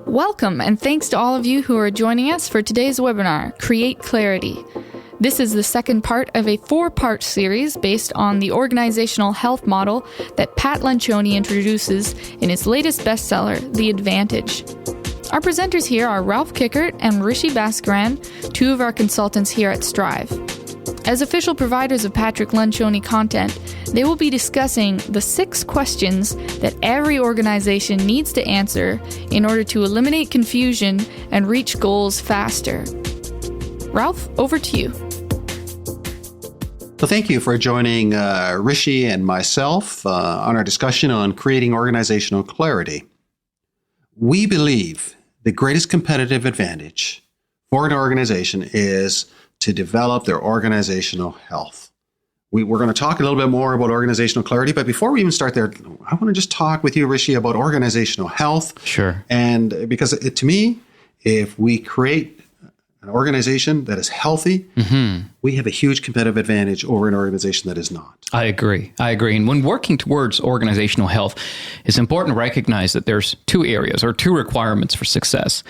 Welcome, and thanks to all of you who are joining us for today's webinar, Create Clarity. This is the second part of a 4-part series based on the organizational health model that Pat Lencioni introduces in his latest bestseller, The Advantage. Our presenters here are Ralph Kickert and Rishi Bhaskaran, two of our consultants here at Strive. As official providers of Patrick Lencioni content, they will be discussing the 6 questions that every organization needs to answer in order to eliminate confusion and reach goals faster. Ralph, over to you. Well, thank you for joining Rishi and myself on our discussion on creating organizational clarity. We believe the greatest competitive advantage for an organization is to develop their organizational health. We're going to talk a little bit more about organizational clarity, but before we even start there, I want to just talk with you, Rishi, about organizational health. Sure. And because to me, if we create an organization that is healthy, we have a huge competitive advantage over an organization that is not. I agree. And when working towards organizational health, it's important to recognize that there's 2 areas or 2 requirements for success.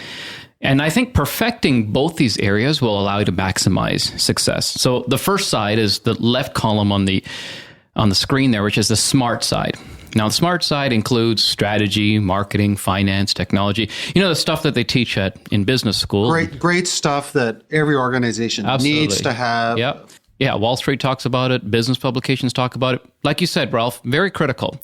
And I think perfecting both these areas will allow you to maximize success. So the first side is the left column on the screen there, which is the SMART side. Now, the SMART side includes strategy, marketing, finance, technology. You know, the stuff that they teach in business school. Great stuff that every organization needs to have. Yep. Yeah, Wall Street talks about it. Business publications talk about it. Like you said, Ralph, very critical.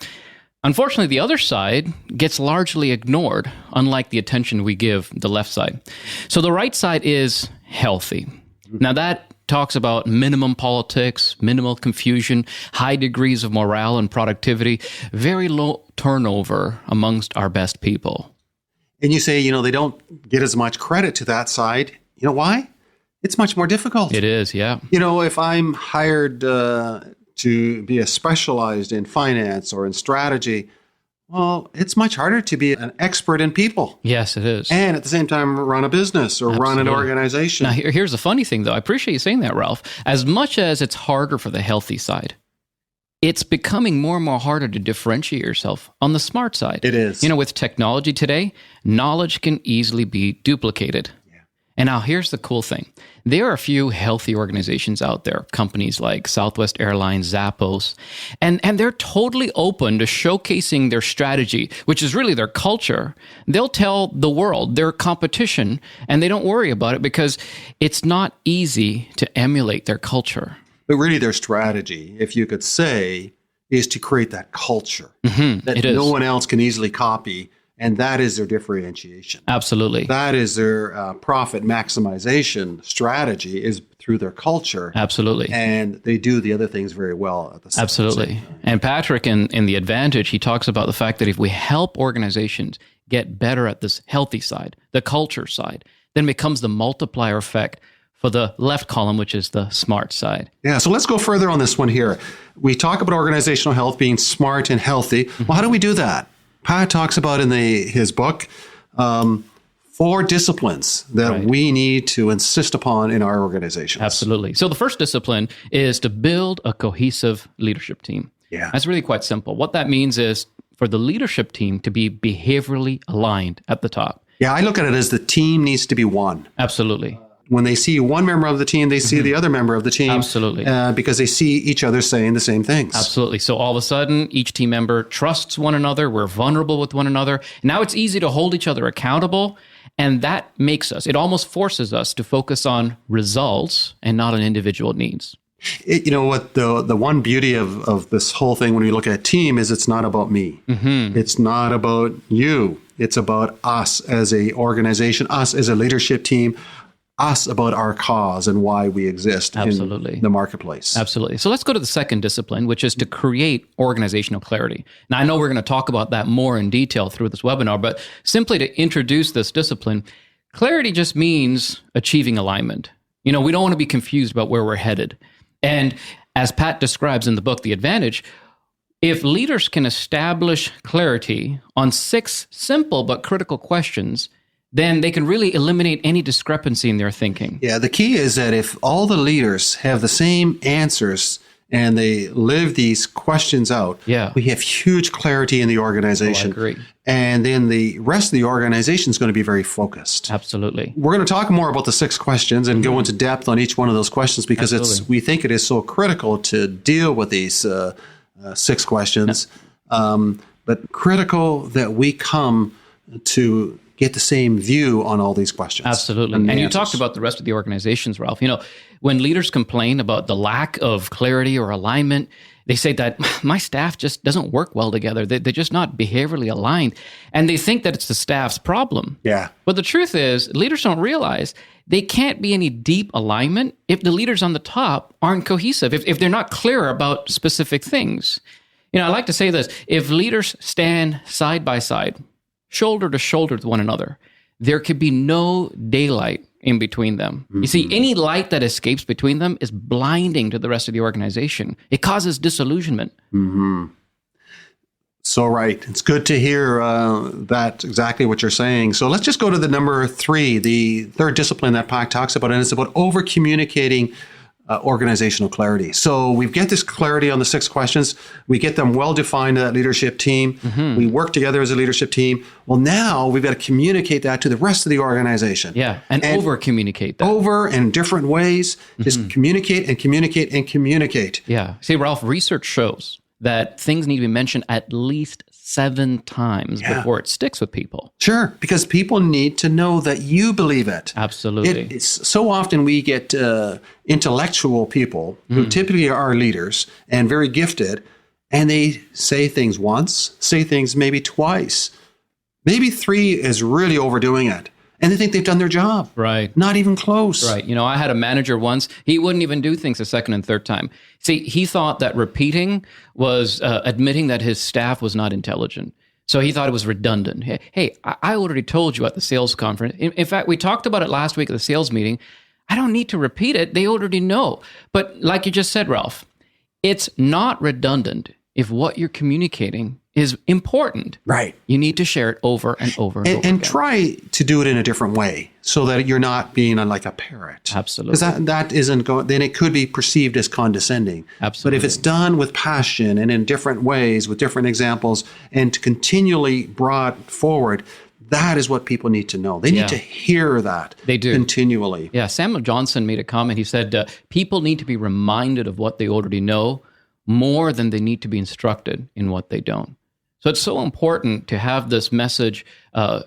Unfortunately, the other side gets largely ignored, unlike the attention we give the left side. So the right side is healthy. Now, that talks about minimum politics, minimal confusion, high degrees of morale and productivity, very low turnover amongst our best people. And you say, they don't get as much credit to that side. You know why? It's much more difficult. It is, yeah. If I'm hired to be a specialized in finance or in strategy, well, it's much harder to be an expert in people. Yes, it is. And at the same time, run a business or run an organization. Now, here's the funny thing, though. I appreciate you saying that, Ralph. As much as it's harder for the healthy side, it's becoming more and more harder to differentiate yourself on the smart side. It is. With technology today, knowledge can easily be duplicated. And now here's the cool thing. There are a few healthy organizations out there, companies like Southwest Airlines, Zappos, and they're totally open to showcasing their strategy, which is really their culture. They'll tell the world their competition, and they don't worry about it because it's not easy to emulate their culture. But really their strategy, if you could say, is to create that culture that no one else can easily copy. And that is their differentiation. Absolutely. That is their profit maximization strategy is through their culture. Absolutely. And they do the other things very well at the same time. Absolutely. And Patrick, in The Advantage, he talks about the fact that if we help organizations get better at this healthy side, the culture side, then it becomes the multiplier effect for the left column, which is the smart side. Yeah, so let's go further on this one here. We talk about organizational health being smart and healthy. Well, how do we do that? Pat talks about in his book 4 disciplines that we need to insist upon in our organizations. Absolutely. So the first discipline is to build a cohesive leadership team. Yeah. That's really quite simple. What that means is for the leadership team to be behaviorally aligned at the top. Yeah, I look at it as the team needs to be one. Absolutely. When they see one member of the team, they see the other member of the team. Absolutely. Because they see each other saying the same things. Absolutely. So all of a sudden, each team member trusts one another. We're vulnerable with one another. Now it's easy to hold each other accountable. And that it almost forces us to focus on results and not on individual needs. What the one beauty of this whole thing when we look at team is it's not about me. It's not about you. It's about us as a organization, us as a leadership team, us about our cause and why we exist in the marketplace. Absolutely. So let's go to the second discipline, which is to create organizational clarity. Now, I know we're going to talk about that more in detail through this webinar, but simply to introduce this discipline, clarity just means achieving alignment. We don't want to be confused about where we're headed. And as Pat describes in the book, The Advantage, if leaders can establish clarity on 6 simple but critical questions, then they can really eliminate any discrepancy in their thinking. Yeah, the key is that if all the leaders have the same answers and they live these questions out, Yeah. we have huge clarity in the organization. agree. And then the rest of the organization is going to be very focused. Absolutely. We're going to talk more about the 6 questions and go into depth on each one of those questions because we think it is so critical to deal with these 6 questions. But critical that we come to get the same view on all these questions. Absolutely. the And you answers. talked about the rest of the organizations, Ralph. When leaders complain about the lack of clarity or alignment, they say that my staff just doesn't work well together. They're just not behaviorally aligned. And they think that it's the staff's problem. Yeah. But the truth is, leaders don't realize they can't be any deep alignment if the leaders on the top aren't cohesive, if they're not clear about specific things. I like to say this: if leaders stand side by side, shoulder to shoulder with one another, there could be no daylight in between them. You see, any light that escapes between them is blinding to the rest of the organization. It causes disillusionment. So right. It's good to hear that exactly what you're saying. So let's just go to the number 3, the third discipline that PAC talks about, and it's about over-communicating organizational clarity. So we get this clarity on the 6 questions. We get them well-defined to that leadership team. We work together as a leadership team. Well, now we've got to communicate that to the rest of the organization. Yeah, and over-communicate that. Over in different ways. Just communicate and communicate and communicate. Yeah. See, Ralph, research shows that things need to be mentioned at least 7 times before it sticks with people. Sure, because people need to know that you believe it. Absolutely. It's so often we get intellectual people who typically are leaders and very gifted, and they say things once, say things maybe twice. Maybe 3 is really overdoing it. And they think they've done their job. Right. Not even close. Right. I had a manager once, he wouldn't even do things a second and third time. See, he thought that repeating was admitting that his staff was not intelligent. So he thought it was redundant. Hey, I already told you at the sales conference. In fact, we talked about it last week at the sales meeting. I don't need to repeat it. They already know. But like you just said, Ralph, it's not redundant if what you're communicating is important. Right. You need to share it over and over and over again. And try to do it in a different way so that you're not being like a parrot. Absolutely. Because that isn't going, then it could be perceived as condescending. Absolutely. But if it's done with passion and in different ways, with different examples, and continually brought forward, that is what people need to know. They need to hear that. They do. Continually. Yeah, Samuel Johnson made a comment. He said, people need to be reminded of what they already know more than they need to be instructed in what they don't. So it's so important to have this message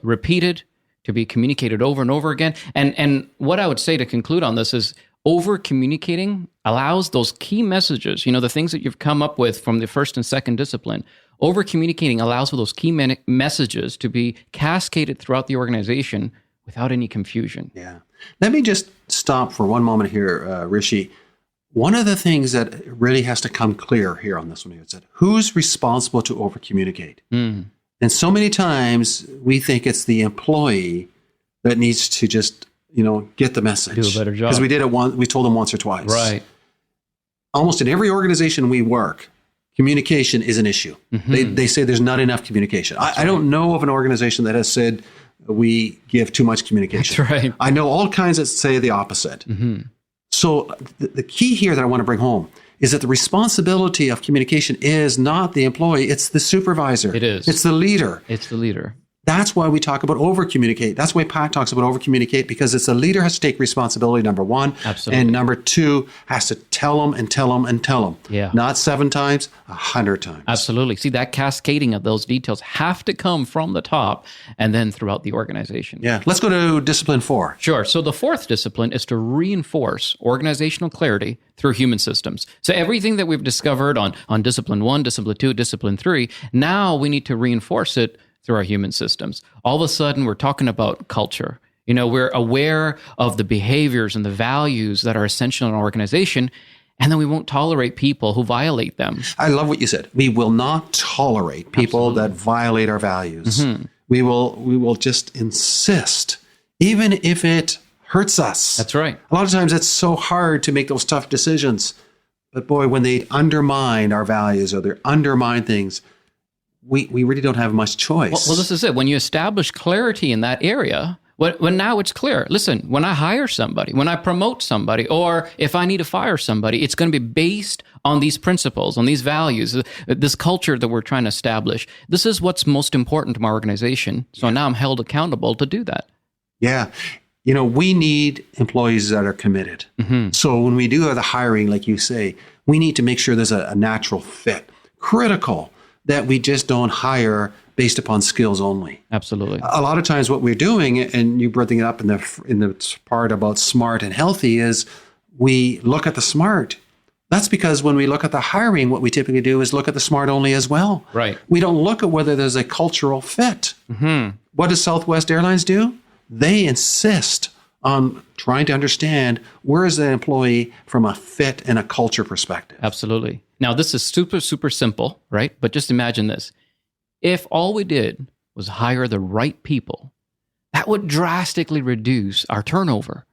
repeated, to be communicated over and over again. And what I would say to conclude on this is over-communicating allows those key messages, the things that you've come up with from the first and second discipline, over-communicating allows for those key messages to be cascaded throughout the organization without any confusion. Yeah. Let me just stop for one moment here, Rishi. One of the things that really has to come clear here on this one is that who's responsible to over-communicate? And so many times we think it's the employee that needs to just, get the message. Do a better job. Because we did it once, we told them once or twice. Right. Almost in every organization we work, communication is an issue. They say there's not enough communication. I don't know of an organization that has said we give too much communication. That's right. I know all kinds that say the opposite. So the key here that I want to bring home is that the responsibility of communication is not the employee, it's the supervisor. It is. It's the leader. It's the leader. That's why we talk about over-communicate. That's why Pat talks about over-communicate, because it's the leader has to take responsibility, number 1. Absolutely. And number 2, has to tell them and tell them and tell them. Yeah. Not 7 times, 100 times. Absolutely. See, that cascading of those details have to come from the top and then throughout the organization. Yeah. Let's go to discipline 4. Sure. So the fourth discipline is to reinforce organizational clarity through human systems. So everything that we've discovered on discipline 1, discipline 2, discipline 3, now we need to reinforce it through our human systems. All of a sudden, we're talking about culture. We're aware of the behaviors and the values that are essential in an organization, and then we won't tolerate people who violate them. I love what you said. We will not tolerate people that violate our values. We will just insist, even if it hurts us. That's right. A lot of times it's so hard to make those tough decisions. But boy, when they undermine our values or they undermine things, we really don't have much choice. Well, this is it. When you establish clarity in that area, When now it's clear. Listen, when I hire somebody, when I promote somebody, or if I need to fire somebody, it's going to be based on these principles, on these values, this culture that we're trying to establish. This is what's most important to my organization. So now I'm held accountable to do that. Yeah. We need employees that are committed. So when we do the hiring, like you say, we need to make sure there's a natural fit. Critical that we just don't hire based upon skills only. Absolutely. A lot of times what we're doing, and you brought it up in the part about smart and healthy, is we look at the smart. That's because when we look at the hiring, what we typically do is look at the smart only as well. Right. We don't look at whether there's a cultural fit. What does Southwest Airlines do? They insist on trying to understand where is the employee from a fit and a culture perspective. Absolutely. Now, this is super, super simple, right? But just imagine this. If all we did was hire the right people, that would drastically reduce our turnover.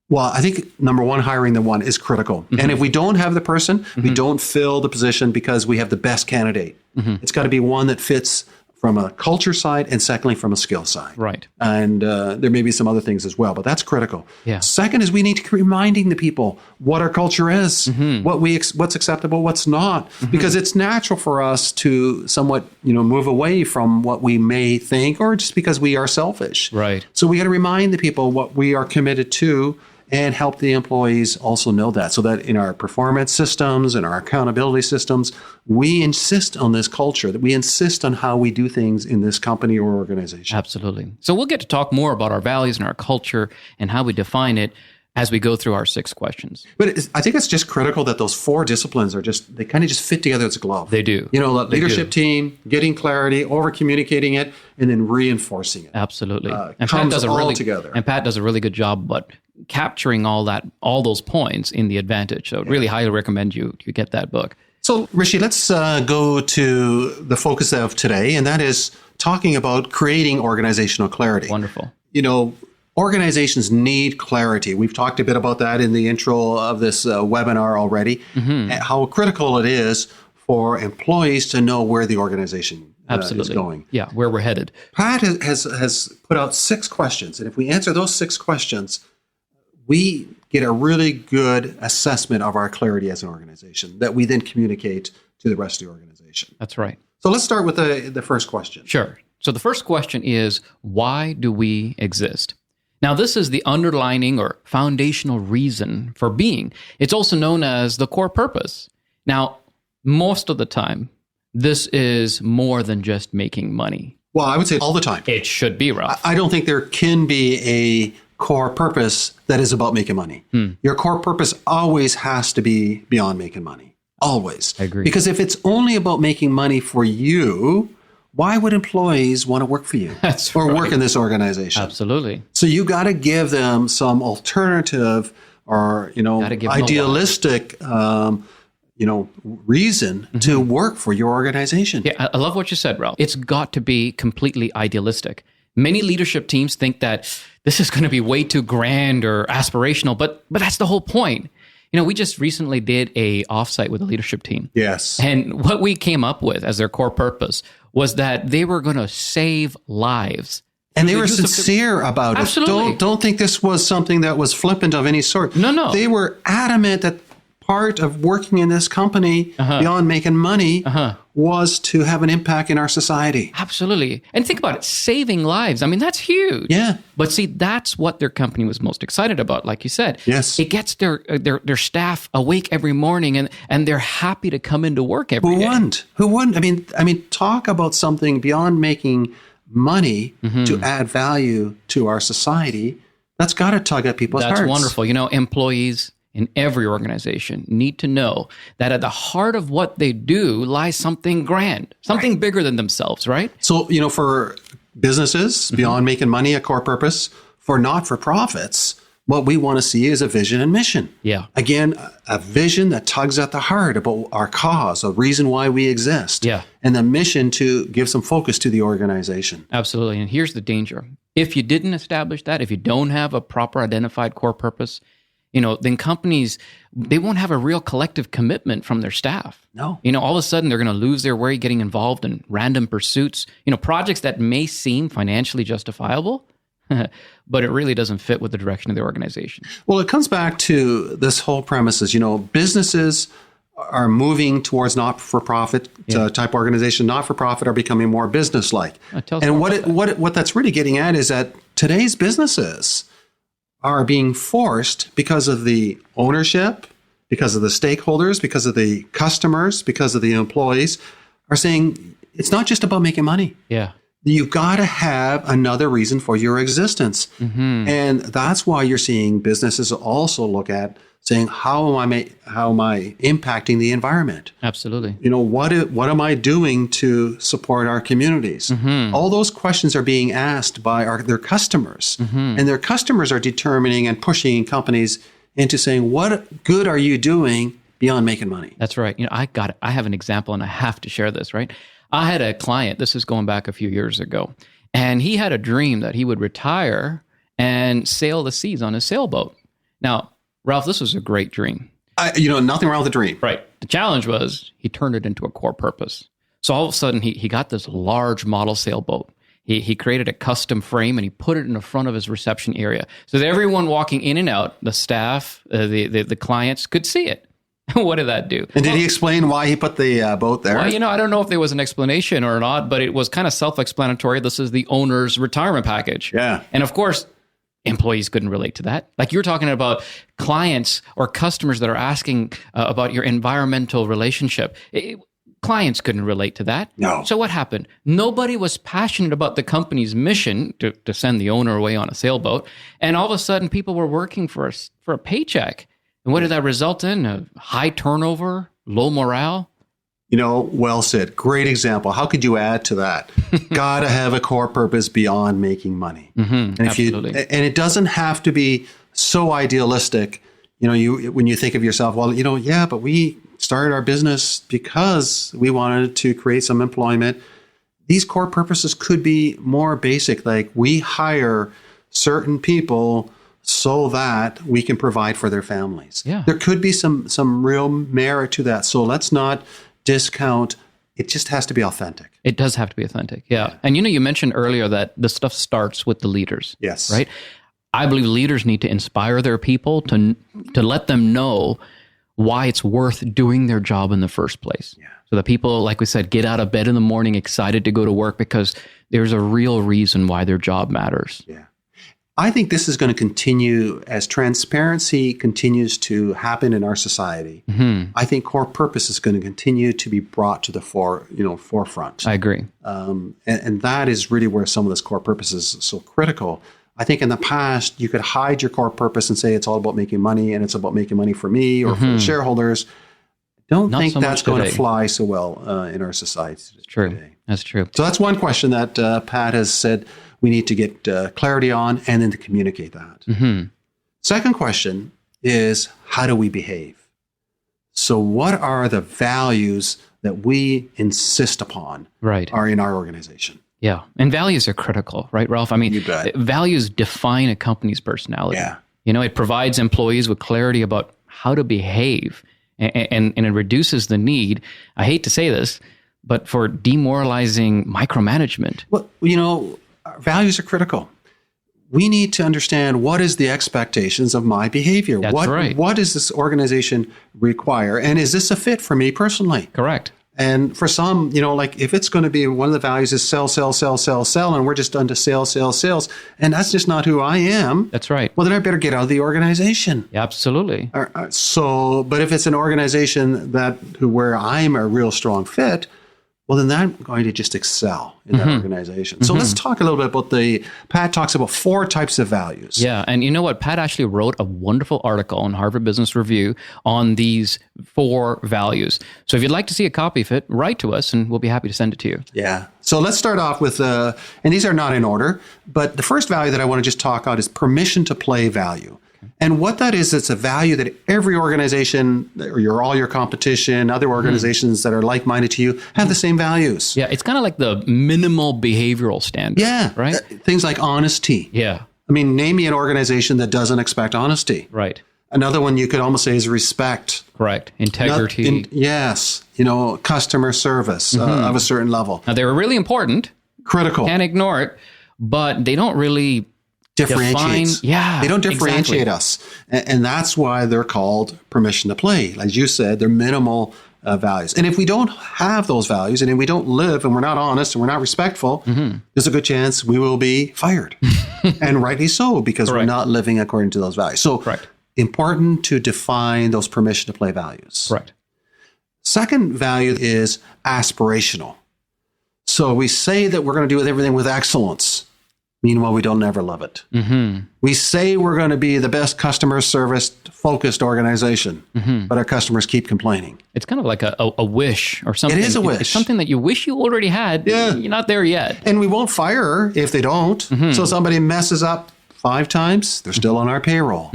Well, I think number one, hiring the one is critical. And if we don't have the person, we don't fill the position because we have the best candidate. It's got to be one that fits from a culture side and secondly from a skill side. Right. And there may be some other things as well, but that's critical. Yeah. Second is we need to keep reminding the people what our culture is, what's acceptable, what's not, because it's natural for us to somewhat, move away from what we may think or just because we are selfish. Right. So we got to remind the people what we are committed to and help the employees also know that, so that in our performance systems and our accountability systems, we insist on this culture, that we insist on how we do things in this company or organization. Absolutely. So we'll get to talk more about our values and our culture and how we define it as we go through our 6 questions. But I think it's just critical that those 4 disciplines they kind of just fit together as a glove. They do. Leadership team, getting clarity, over communicating it, and then reinforcing it. Absolutely. And Pat does together. And Pat does a really good job, but capturing all those points in the Advantage. So really highly recommend you get that book. So Rishi, let's go to the focus of today, and that is talking about creating organizational clarity. Wonderful. Organizations need clarity. We've talked a bit about that in the intro of this webinar already, how critical it is for employees to know where the organization is going. Yeah, where we're headed. Pat has put out 6 questions, and if we answer those 6 questions, we get a really good assessment of our clarity as an organization that we then communicate to the rest of the organization. That's right. So let's start with the first question. Sure. So the first question is, why do we exist? Now, this is the underlining or foundational reason for being. It's also known as the core purpose. Now, most of the time, this is more than just making money. Well, I would say all the time. It should be, Ralph. I don't think there can be a core purpose that is about making money. Your core purpose always has to be beyond making money. Always. I agree. Because if it's only about making money for you, why would employees want to work for you work in this organization? Absolutely. So you got to give them some alternative or, idealistic, reason to work for your organization. Yeah, I love what you said, Ralph. It's got to be completely idealistic. Many leadership teams think that this is going to be way too grand or aspirational, but that's the whole point. We just recently did a offsite with a leadership team. Yes. And what we came up with as their core purpose was that they were going to save lives. And they were sincere about it. Absolutely. Don't think this was something that was flippant of any sort. No. They were adamant that part of working in this company beyond making money was to have an impact in our society. Absolutely. And think about it, saving lives. I mean, that's huge. Yeah. But see, that's what their company was most excited about, like you said. Yes. It gets their staff awake every morning and they're happy to come into work every day. Who wouldn't? I mean, talk about something beyond making money to add value to our society. That's got to tug at people's hearts. That's wonderful. Employees in every organization need to know that at the heart of what they do lies something grand, something bigger than themselves, right? So, for businesses, beyond making money a core purpose, for not-for-profits, what we want to see is a vision and mission. Yeah. Again, a vision that tugs at the heart about our cause, a reason why we exist. Yeah. And the mission to give some focus to the organization. Absolutely. And here's the danger. If you didn't establish that, if you don't have a proper identified core purpose, then companies, they won't have a real collective commitment from their staff. No. All of a sudden, they're going to lose their way getting involved in random pursuits, projects that may seem financially justifiable, but it really doesn't fit with the direction of the organization. Well, it comes back to this whole premise is, businesses are moving towards not-for-profit type organization. Not-for-profit are becoming more business-like. And what that's really getting at is that today's businesses are being forced because of the ownership, because of the stakeholders, because of the customers, because of the employees, are saying it's not just about making money. Yeah. You've got to have another reason for your existence. Mm-hmm. And that's why you're seeing businesses also look at saying, how am I impacting the environment? Absolutely. What am I doing to support our communities? Mm-hmm. All those questions are being asked by their customers. Mm-hmm. And their customers are determining and pushing companies into saying, what good are you doing beyond making money? That's right. I have an example and I have to share this, right? I had a client, this is going back a few years ago, and he had a dream that he would retire and sail the seas on a sailboat. Now, Ralph, this was a great dream. Nothing wrong with the dream. Right. The challenge was he turned it into a core purpose. So all of a sudden, he got this large model sailboat. He created a custom frame and he put it in the front of his reception area so that everyone walking in and out, the staff, the clients could see it. What did that do? And did he explain why he put the boat there? Well, I don't know if there was an explanation or not, but it was kind of self-explanatory. This is the owner's retirement package. Yeah. And of course, employees couldn't relate to that. Like you're talking about clients or customers that are asking about your environmental relationship. Clients couldn't relate to that. No. So what happened? Nobody was passionate about the company's mission to send the owner away on a sailboat. And all of a sudden, people were working for a paycheck. And what did that result in? A high turnover, low morale? Well said. Great example. How could you add to that? Got to have a core purpose beyond making money. Mm-hmm, and absolutely. And it doesn't have to be so idealistic. When you think of yourself, but we started our business because we wanted to create some employment. These core purposes could be more basic, like we hire certain people so that we can provide for their families. Yeah. There could be some real merit to that. So let's not discount. It just has to be authentic. It does have to be authentic. Yeah. And you mentioned earlier that this stuff starts with the leaders. Yes. Right? I believe leaders need to inspire their people to let them know why it's worth doing their job in the first place. Yeah. So that people, like we said, get out of bed in the morning excited to go to work because there's a real reason why their job matters. Yeah. I think this is going to continue as transparency continues to happen in our society. Mm-hmm. I think core purpose is going to continue to be brought to the forefront. I agree. And that is really where some of this core purpose is so critical. I think in the past, you could hide your core purpose and say it's all about making money and it's about making money for me or for the shareholders. Don't think so that's going to fly so well in our society true. Today. That's true. So that's one question that Pat has said we need to get clarity on and then to communicate that. Mm-hmm. Second question is, how do we behave? So what are the values that we insist upon are in our organization? Yeah. And values are critical, right, Ralph? I mean, you bet. Values define a company's personality. Yeah. It provides employees with clarity about how to behave and it reduces the need, I hate to say this, but for demoralizing micromanagement. Well, values are critical. We need to understand what is the expectations of my behavior. That's right. What does this organization require? And is this a fit for me personally? Correct. And for some, if it's going to be one of the values is sell, sell, sell, sell, sell, and we're just done to sales, and that's just not who I am. That's right. Well, then I better get out of the organization. Absolutely. But if it's an organization where I'm a real strong fit, well, then I'm going to just excel in that organization. So let's talk a little bit about Pat talks about 4 types of values. Yeah. And you know what? Pat actually wrote a wonderful article in Harvard Business Review on these 4 values. So if you'd like to see a copy of it, write to us and we'll be happy to send it to you. Yeah. So let's start off with, and these are not in order, but the first value that I want to just talk about is permission to play value. And what that is, it's a value that every organization, or all your competition, other organizations that are like-minded to you, have the same values. Yeah, it's kind of like the minimal behavioral standard. Yeah. Right? Things like honesty. Yeah. I mean, name me an organization that doesn't expect honesty. Right. Another one you could almost say is respect. Correct. Integrity. Yes. Customer service of a certain level. Now, they're really important. Critical. Can't ignore it, but they don't really differentiates. Yeah, they don't differentiate exactly. us. And that's why they're called permission to play. Like you said, they're minimal values. And if we don't have those values and if we don't live and we're not honest and we're not respectful, there's a good chance we will be fired. And rightly so, because we're Correct. not living according to those values. So Correct. important to define those permission to play values. Right. Second value is aspirational. So we say that we're going to do everything with excellence. Meanwhile, we don't ever love it. We say we're going to be the best customer service focused organization, but our customers keep complaining. It's kind of like a wish or something. It is a wish. It's something that you wish you already had. Yeah. You're not there yet. And we won't fire if they don't. So somebody messes up 5 times, they're still on our payroll.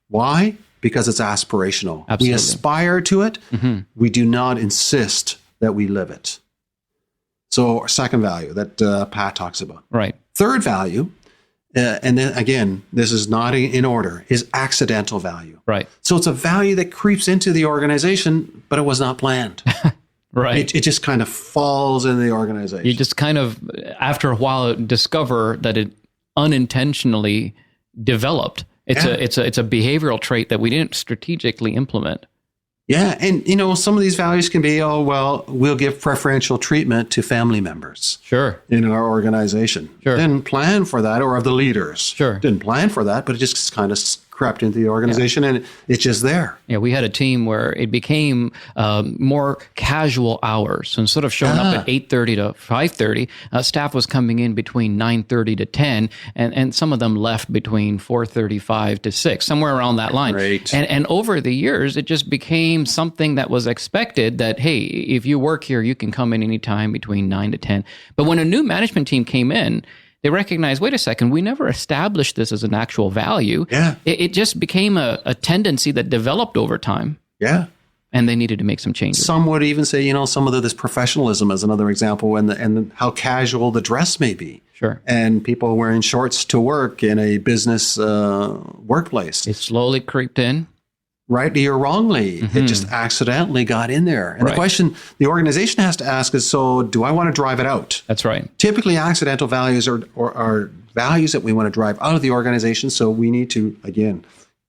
Why? Because it's aspirational. Absolutely. We aspire to it. We do not insist that we live it. So our second value that Pat talks about. Right. Third value, and then again, this is not in order, is accidental value. Right. So it's a value that creeps into the organization, but it was not planned. Right. It just kind of falls in the organization. You just kind of, after a while, discover that it unintentionally developed. It's a behavioral trait that we didn't strategically implement. Yeah, and some of these values can be, we'll give preferential treatment to family members. Sure. In our organization. Sure. Didn't plan for that, or of the leaders. Sure. Didn't plan for that, but it just kind of crept into the organization, and it's just there. Yeah, we had a team where it became more casual hours. So instead of showing up at 8:30 to 5:30, staff was coming in between 9:30 to 10, and some of them left between 4:35 to 6, somewhere around that line. Great. And over the years, it just became something that was expected that, hey, if you work here, you can come in anytime between 9 to 10. But when a new management team came in, they recognized, wait a second, we never established this as an actual value. Yeah. It just became a tendency that developed over time, Yeah. and they needed to make some changes. Some would even say, some of this professionalism is another example, and how casual the dress may be. Sure. And people wearing shorts to work in a business workplace. It slowly creeped in. Rightly or wrongly, it just accidentally got in there. And Right. the question the organization has to ask is, so do I want to drive it out? That's right. Typically, accidental values are values that we want to drive out of the organization. So we need to, again,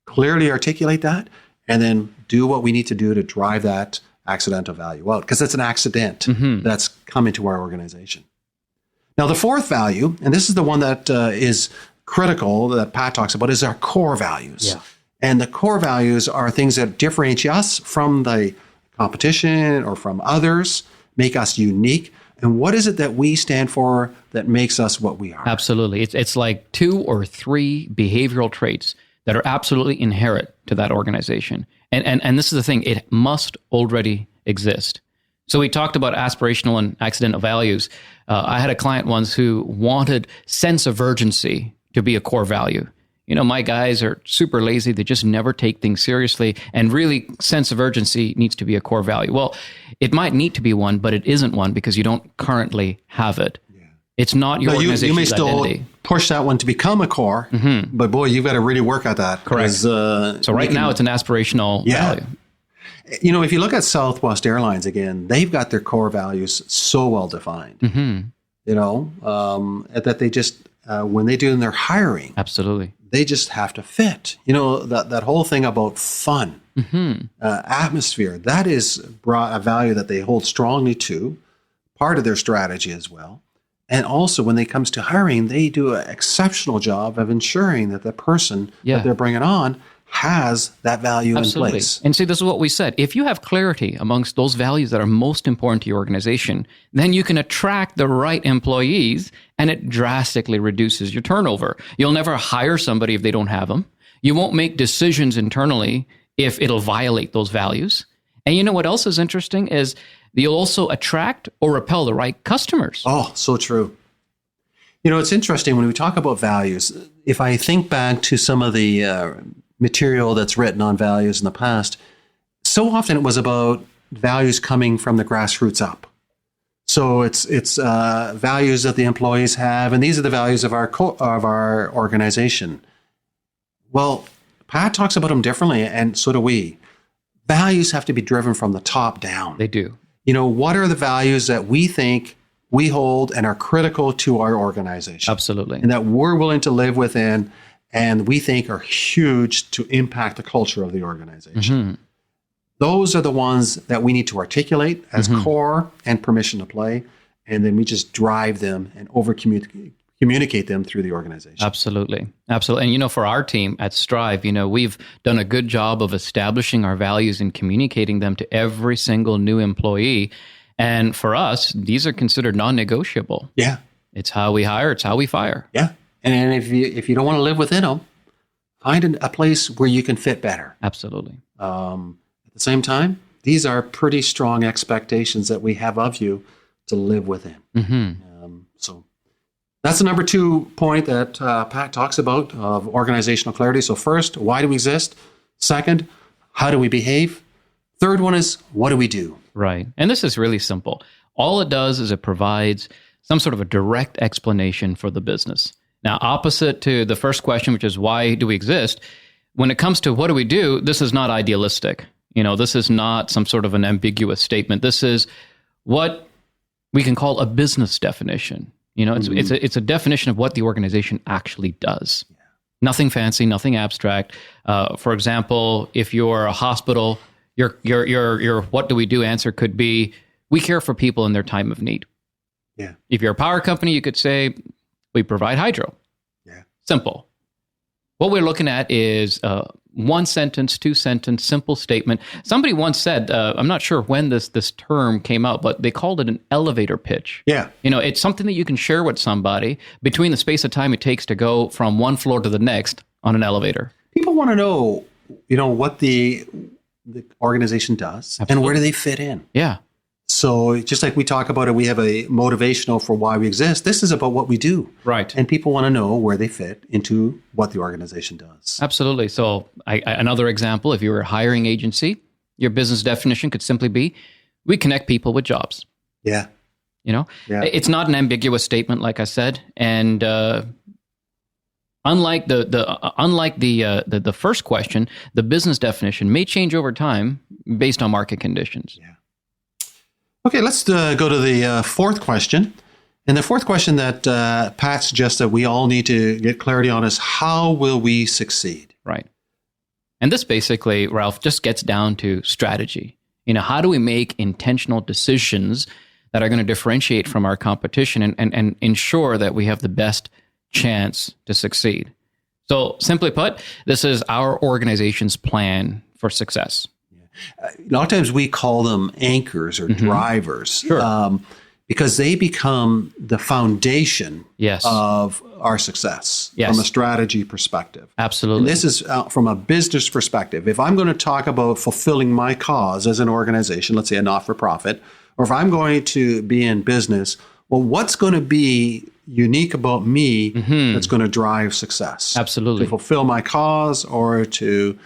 clearly articulate that and then do what we need to do to drive that accidental value out, because it's an accident that's come into our organization. Now, the fourth value, and this is the one that is critical that Pat talks about, is our core values. Yeah. And the core values are things that differentiate us from the competition or from others, make us unique. And what is it that we stand for that makes us what we are? Absolutely. It's like 2 or 3 behavioral traits that are absolutely inherent to that organization. And this is the thing, it must already exist. So we talked about aspirational and accidental values. I had a client once who wanted sense of urgency to be a core value. My guys are super lazy. They just never take things seriously. And really, sense of urgency needs to be a core value. Well, it might need to be one, but it isn't one because you don't currently have it. Yeah. It's not your organization's you may still identity. push that one to become a core, but boy, you've got to really work at that. Correct. So right now, it's an aspirational value. If you look at Southwest Airlines again, they've got their core values so well defined. That they just when they do in their hiring, Absolutely. they just have to fit. That whole thing about fun, atmosphere, that is a value that they hold strongly to, part of their strategy as well. And also when it comes to hiring, they do an exceptional job of ensuring that the person that they're bringing on has that value in place. And see, this is what we said. If you have clarity amongst those values that are most important to your organization, then you can attract the right employees, and it drastically reduces your turnover. You'll never hire somebody if they don't have them. You won't make decisions internally if it'll violate those values. And you know what else is interesting is you'll also attract or repel the right customers. Oh, so true. It's interesting when we talk about values. If I think back to some of the material that's written on values in the past, so often it was about values coming from the grassroots up. So it's values that the employees have, and these are the values of our organization. Well, Pat talks about them differently, and so do we. Values have to be driven from the top down. They do. What are the values that we think we hold and are critical to our organization. Absolutely. And that we're willing to live within and we think are huge to impact the culture of the organization. Those are the ones that we need to articulate as core and permission to play. And then we just drive them and communicate them through the organization. Absolutely. And, for our team at Strive, we've done a good job of establishing our values and communicating them to every single new employee. And for us, these are considered non-negotiable. Yeah. It's how we hire. It's how we fire. Yeah. And if you don't want to live within them, find a place where you can fit better. Absolutely. At the same time, these are pretty strong expectations that we have of you to live within. So that's the number 2 point that Pat talks about of organizational clarity. So first, why do we exist? Second, how do we behave? Third one is, what do we do? Right. And this is really simple. All it does is it provides some sort of a direct explanation for the business. Now, opposite to the first question, which is why do we exist? When it comes to what do we do, this is not idealistic. This is not some sort of an ambiguous statement. This is what we can call a business definition. It's a definition of what the organization actually does. Yeah. Nothing fancy, nothing abstract. For example, if you're a hospital, your what do we do answer could be, we care for people in their time of need. Yeah. If you're a power company, you could say, we provide hydro. Yeah. Simple. What we're looking at is 1 sentence, 2 sentence, simple statement. Somebody once said, I'm not sure when this term came out, but they called it an elevator pitch. Yeah. It's something that you can share with somebody between the space of time it takes to go from one floor to the next on an elevator. People want to know, what the organization does. Absolutely. And where do they fit in? Yeah. So just like we talk about it, we have a motivational for why we exist. This is about what we do. Right. And people want to know where they fit into what the organization does. Absolutely. So another example, if you're a hiring agency, your business definition could simply be, we connect people with jobs. Yeah. It's not an ambiguous statement, like I said. And unlike the first question, the business definition may change over time based on market conditions. Yeah. Okay, let's go to the fourth question. And the fourth question that Pat suggests that we all need to get clarity on is, how will we succeed? Right. And this basically, Ralph, just gets down to strategy. How do we make intentional decisions that are going to differentiate from our competition and ensure that we have the best chance to succeed? So simply put, this is our organization's plan for success. A lot of times we call them anchors or drivers, because they become the foundation of our success from a strategy perspective. Absolutely. And this is from a business perspective. If I'm going to talk about fulfilling my cause as an organization, let's say a not-for-profit, or if I'm going to be in business, well, what's going to be unique about me that's going to drive success? Absolutely. To fulfill my cause or to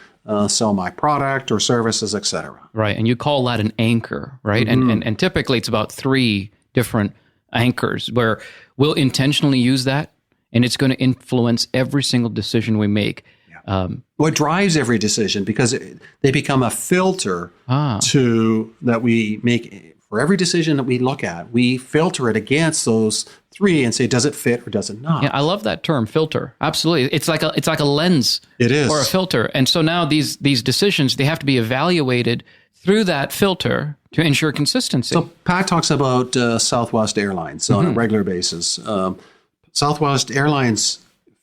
sell my product or services, etc. Right, and you call that an anchor, right? And typically it's about 3 different anchors where we'll intentionally use that, and it's going to influence every single decision we make. Yeah. What drives every decision, because they become a filter that we make. For every decision that we look at, we filter it against those 3 and say, does it fit or does it not? Yeah, I love that term, filter. Absolutely. It's like a lens. It is. Or a filter. And so now these decisions, they have to be evaluated through that filter to ensure consistency. So Pat talks about Southwest Airlines on a regular basis. Southwest Airlines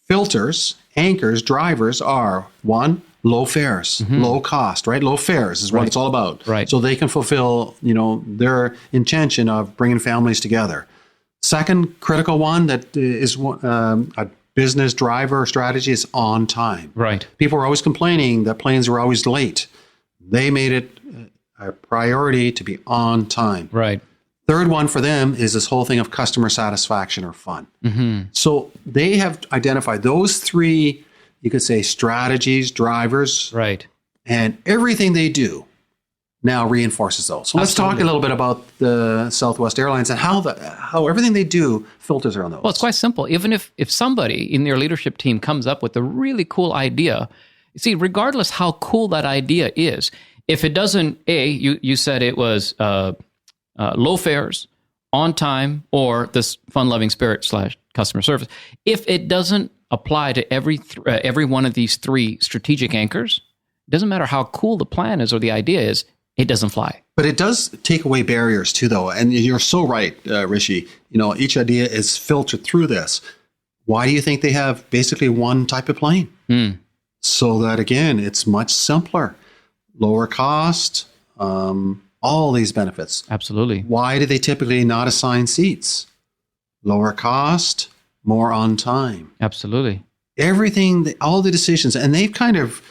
filters, anchors, drivers are 1, low fares, low cost, right? Low fares is what it's all about. Right. So they can fulfill, their intention of bringing families together. Second critical one that is a business driver strategy is on time. Right. People are always complaining that planes were always late. They made it a priority to be on time. Right. Third one for them is this whole thing of customer satisfaction or fun. So they have identified those 3, you could say, strategies, drivers, right, and everything they do now reinforces those. So let's talk a little bit about the Southwest Airlines and how everything they do filters around those. Well, it's quite simple. Even if somebody in their leadership team comes up with a really cool idea, you see, regardless how cool that idea is, if it doesn't, you said it was low fares on time, or this fun-loving spirit / customer service. If it doesn't apply to every one of these three strategic anchors, it doesn't matter how cool the plan is or the idea is, it doesn't fly. But it does take away barriers too, though. And you're so right, Rishi. Each idea is filtered through this. Why do you think they have basically one type of plane? So that, again, it's much simpler, lower cost, all these benefits. Absolutely. Why do they typically not assign seats? Lower cost, more on time. Absolutely. Everything, all the decisions, and they've kind of,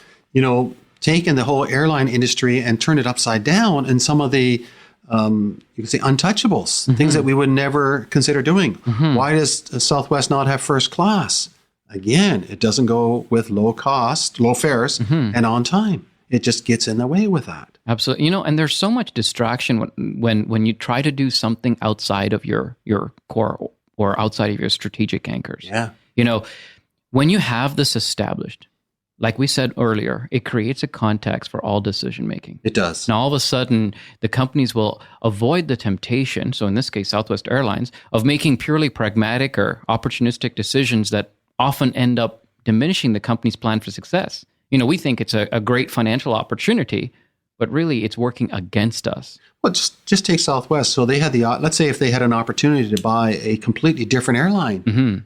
taken the whole airline industry and turned it upside down, and some of the, you could say, untouchables, things that we would never consider doing. Why does Southwest not have first class? Again, it doesn't go with low fares, and on time. It just gets in the way with that. Absolutely. And there's so much distraction when you try to do something outside of your core or outside of your strategic anchors. Yeah. When you have this established, like we said earlier, it creates a context for all decision making. It does. Now, all of a sudden, the companies will avoid the temptation, so in this case, Southwest Airlines, of making purely pragmatic or opportunistic decisions that often end up diminishing the company's plan for success. We think it's a great financial opportunity, but really it's working against us. Well, just take Southwest. So they had let's say if they had an opportunity to buy a completely different airline,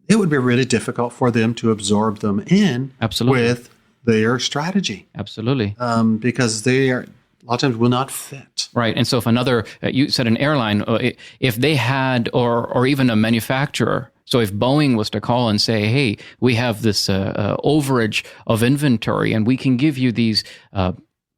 it would be really difficult for them to absorb them in with their strategy. Absolutely. Because they are, a lot of times, will not fit. Right. And so if another, you said an airline, if they had, or even a manufacturer, so if Boeing was to call and say, hey, we have this overage of inventory and we can give you these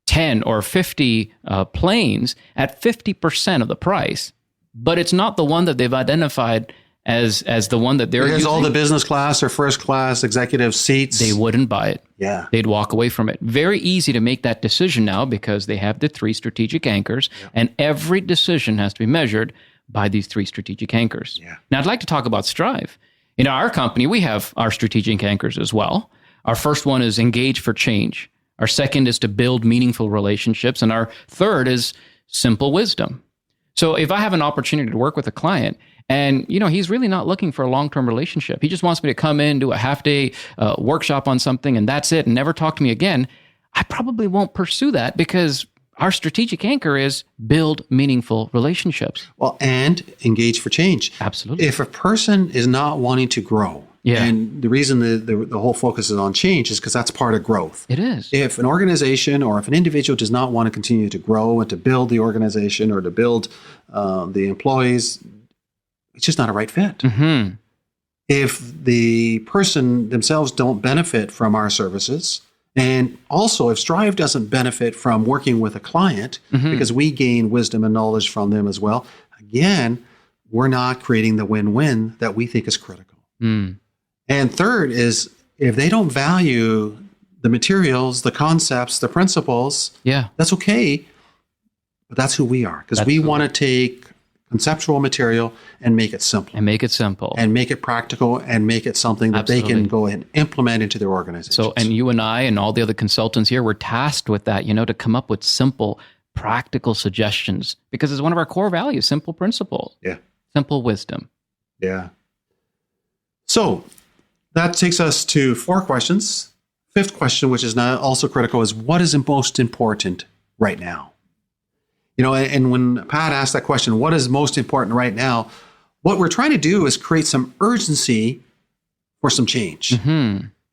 10 or 50 planes at 50% of the price, but it's not the one that they've identified as the one that they're using. All the business class or first class executive seats. They wouldn't buy it. Yeah. They'd walk away from it. Very easy to make that decision now because they have the three strategic anchors, and every decision has to be measured by these three strategic anchors. Yeah. Now, I'd like to talk about Strive. In our company, we have our strategic anchors as well. Our first one is engage for change. Our second is to build meaningful relationships. And our third is simple wisdom. So if I have an opportunity to work with a client and, he's really not looking for a long-term relationship, he just wants me to come in, do a half-day workshop on something, and that's it, and never talk to me again, I probably won't pursue that because our strategic anchor is build meaningful relationships. Well, and engage for change. Absolutely. If a person is not wanting to grow, and the reason the whole focus is on change is because that's part of growth. It is. If an organization or if an individual does not want to continue to grow and to build the organization or to build the employees, it's just not a right fit. If the person themselves don't benefit from our services, and also if Strive doesn't benefit from working with a client because we gain wisdom and knowledge from them as well, again, we're not creating the win-win that we think is critical. And third is if they don't value the materials, the concepts, the principles, that's okay, but that's who we are because we want to take conceptual material and make it simple. And make it practical and make it something that they can go and implement into their organization. So, and you and I and all the other consultants here, we're tasked with that, to come up with simple, practical suggestions because it's one of our core values, simple principles. Yeah. Simple wisdom. Yeah. So that takes us to 4 questions. 5th question, which is now also critical, is what is most important right now? And when Pat asked that question, what is most important right now? What we're trying to do is create some urgency for some change.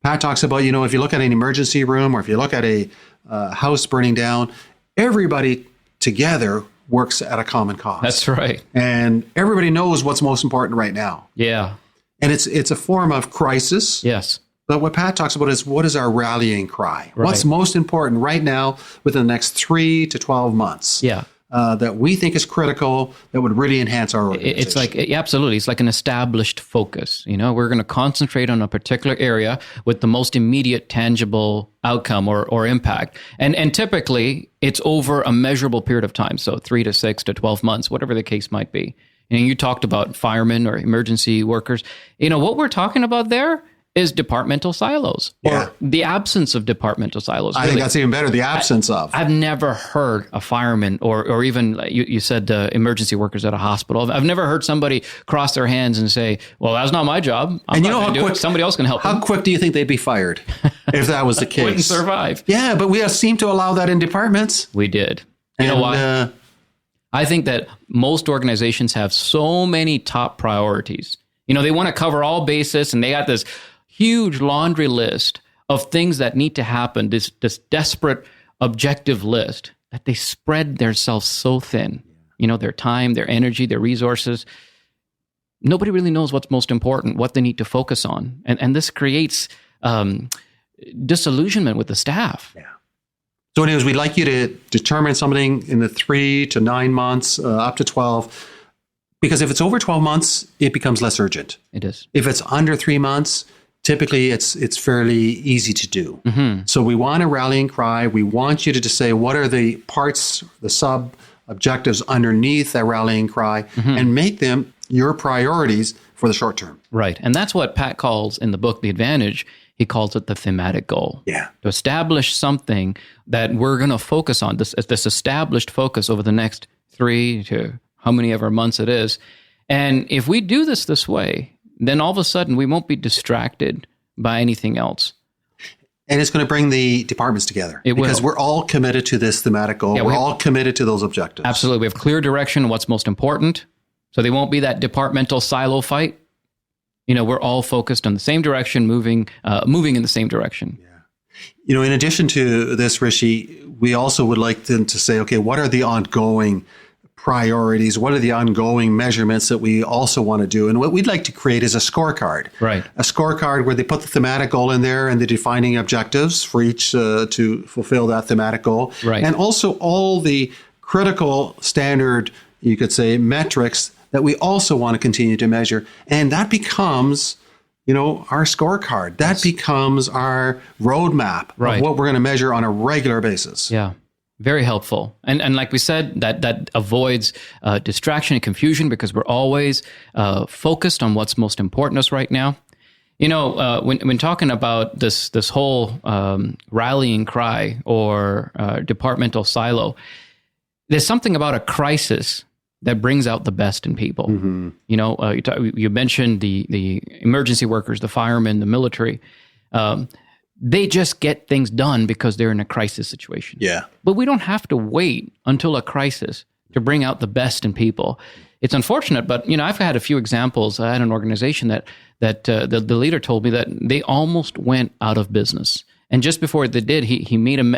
Pat talks about, if you look at an emergency room or if you look at a house burning down, everybody together works at a common cause. That's right. And everybody knows what's most important right now. Yeah. And it's a form of crisis. Yes. But what Pat talks about is what is our rallying cry? Right. What's most important right now within the next 3 to 12 months? Yeah. That we think is critical that would really enhance our organization. It's like, absolutely. It's like an established focus. We're going to concentrate on a particular area with the most immediate tangible outcome or impact. And typically it's over a measurable period of time. So 3 to 6 to 12 months, whatever the case might be. And you talked about firemen or emergency workers. What we're talking about there is departmental silos Yeah. or the absence of departmental silos. I think that's even better, the absence of. I've never heard a fireman or even you said emergency workers at a hospital. I've never heard somebody cross their hands and say, well, that's not my job. I'm not gonna do it. Somebody else can help How them. quick do you think they'd be fired if that was the case? Wouldn't survive. Yeah, but we seem to allow that in departments. We did. You know why? I think that most organizations have so many top priorities. You know, they want to cover all bases, and they got this huge laundry list of things that need to happen, this desperate objective list, that they spread themselves so thin. You know, their time, their energy, their resources. Nobody really knows what's most important, what they need to focus on. And this creates disillusionment with the staff. Yeah. So anyways, we'd like you to determine something in the 3 to 9 months, up to 12, because if it's over 12 months, it becomes less urgent. It is. If it's under 3 months, typically it's fairly easy to do. Mm-hmm. So we want a rallying cry. We want you to just say what are the parts, the sub objectives underneath that rallying cry, and make them your priorities for the short term. Right. And that's what Pat calls in the book, The Advantage, he calls it the thematic goal. Yeah. To establish something that we're going to focus on, this established focus over the next 3 to how many ever months it is. And if we do this way, then all of a sudden we won't be distracted by anything else. And it's going to bring the departments together. Because we're all committed to this thematic goal. Yeah, we're all committed to those objectives. Absolutely. We have clear direction, what's most important. So they won't be that departmental silo fight. You know, we're all focused on the same direction, moving in the same direction. Yeah. You know, in addition to this, Rishi, we also would like them to say, okay, what are the ongoing priorities? What are the ongoing measurements that we also want to do? And what we'd like to create is a scorecard. Right. A scorecard where they put the thematic goal in there and the defining objectives for each to fulfill that thematic goal. Right. And also all the critical standard, you could say, metrics that we also want to continue to measure. And that becomes, you know, our scorecard. That becomes our roadmap of what we're going to measure on a regular basis. Yeah. Very helpful. And like we said, that avoids distraction and confusion because we're always focused on what's most important to us right now. You know, when talking about this whole rallying cry or departmental silo, there's something about a crisis that brings out the best in people. Mm-hmm. You know, you mentioned the emergency workers, the firemen, the military. They just get things done because they're in a crisis situation. Yeah. But we don't have to wait until a crisis to bring out the best in people. It's unfortunate, but you know, I've had a few examples. I had an organization that the leader told me that they almost went out of business. And just before they did, he made an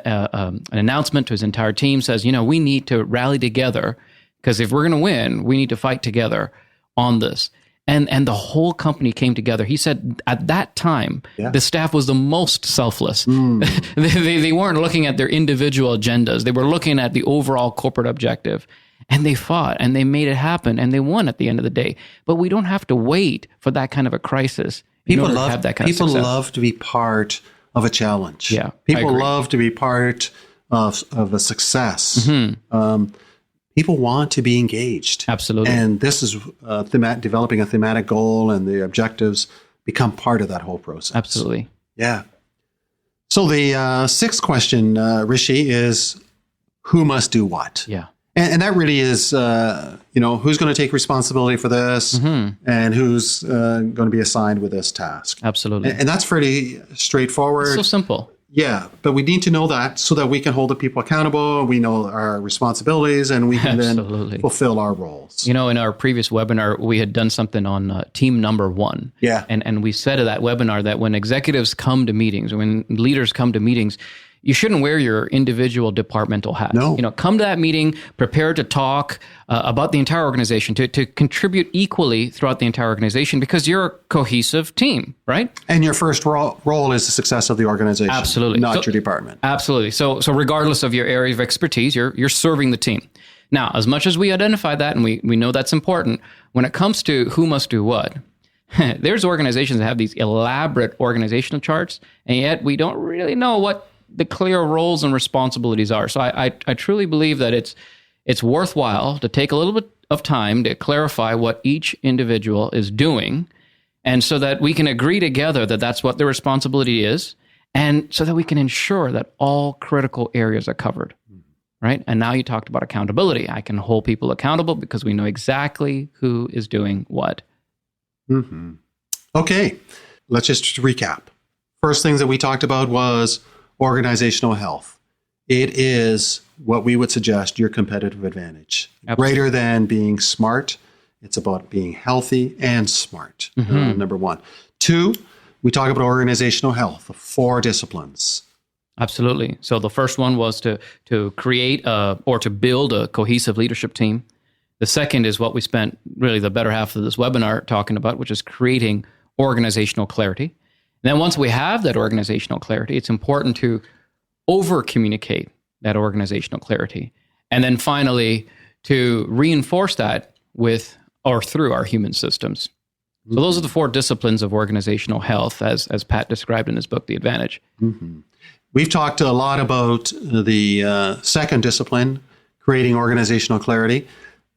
announcement to his entire team, says, you know, we need to rally together because if we're going to win, we need to fight together on this. And the whole company came together. He said at that time, the staff was the most selfless. They weren't looking at their individual agendas. They were looking at the overall corporate objective. And they fought and they made it happen and they won at the end of the day. But we don't have to wait for that kind of a crisis. People love to be part of a challenge. Yeah, people love to be part of a success. Mm-hmm. People want to be engaged. Absolutely. And this is developing a thematic goal and the objectives become part of that whole process. Absolutely. Yeah. So the sixth question, Rishi, is who must do what? Yeah. And that really is, who's going to take responsibility for this and who's going to be assigned with this task. Absolutely. And that's pretty straightforward. It's so simple. Yeah, but we need to know that so that we can hold the people accountable. We know our responsibilities and we can then fulfill our roles. You know, in our previous webinar, we had done something on team number 1. Yeah. And we said at that webinar that when executives come to meetings, when leaders come to meetings, you shouldn't wear your individual departmental hat. No. You know, come to that meeting prepared to talk about the entire organization, to contribute equally throughout the entire organization because you're a cohesive team, right? And your first role is the success of the organization. Absolutely. Not your department. Absolutely. So regardless of your area of expertise, you're serving the team. Now, as much as we identify that and we know that's important, when it comes to who must do what, there's organizations that have these elaborate organizational charts, and yet we don't really know what the clear roles and responsibilities are. So I truly believe that it's worthwhile to take a little bit of time to clarify what each individual is doing And so that we can agree together that that's what the responsibility is, and so that we can ensure that all critical areas are covered, right? And now you talked about accountability. I can hold people accountable because we know exactly who is doing what. Mm-hmm. Okay, let's just recap. First things that we talked about was organizational health. It is what we would suggest your competitive advantage. Absolutely. Greater than being smart. It's about being healthy and smart, number one. 2, we talk about organizational health, the 4 disciplines. Absolutely. So the first one was to create or to build a cohesive leadership team. The second is what we spent really the better half of this webinar talking about, which is creating organizational clarity. And then once we have that organizational clarity, it's important to over-communicate that organizational clarity. And then finally, to reinforce that with or through our human systems. So those are the 4 disciplines of organizational health, as Pat described in his book, The Advantage. Mm-hmm. We've talked a lot about the second discipline, creating organizational clarity.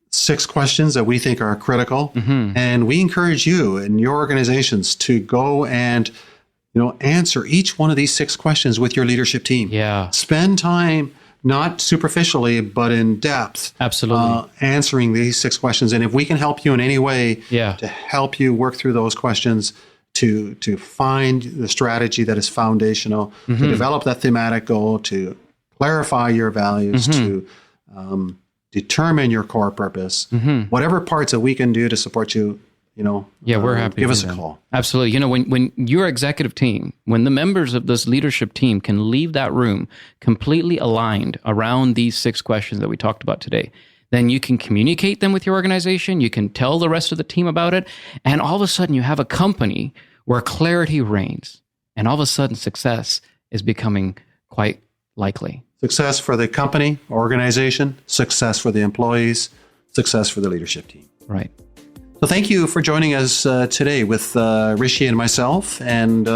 6 questions that we think are critical. Mm-hmm. And we encourage you and your organizations to go and answer each one of these 6 questions with your leadership team. Yeah. Spend time, not superficially, but in depth. Absolutely. Answering these 6 questions. And if we can help you in any way to help you work through those questions, to find the strategy that is foundational, to develop that thematic goal, to clarify your values, to determine your core purpose, whatever parts that we can do to support you, we're happy. Give us a call. Absolutely. When your executive team, when the members of this leadership team can leave that room completely aligned around these 6 questions that we talked about today, then you can communicate them with your organization. You can tell the rest of the team about it. And all of a sudden you have a company where clarity reigns. And all of a sudden success is becoming quite likely. Success for the company, organization, success for the employees, success for the leadership team. Right. So thank you for joining us today with Rishi and myself. And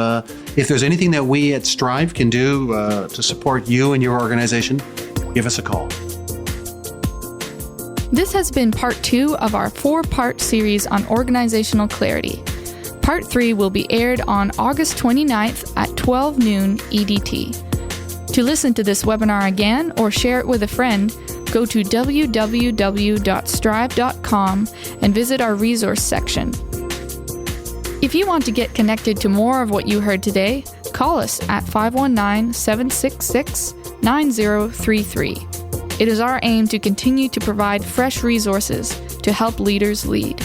if there's anything that we at Strive can do to support you and your organization, give us a call. This has been part 2 of our 4-part series on organizational clarity. Part 3 will be aired on August 29th at 12 noon EDT. To listen to this webinar again or share it with a friend, go to www.strive.com and visit our resource section. If you want to get connected to more of what you heard today, call us at 519-766-9033. It is our aim to continue to provide fresh resources to help leaders lead.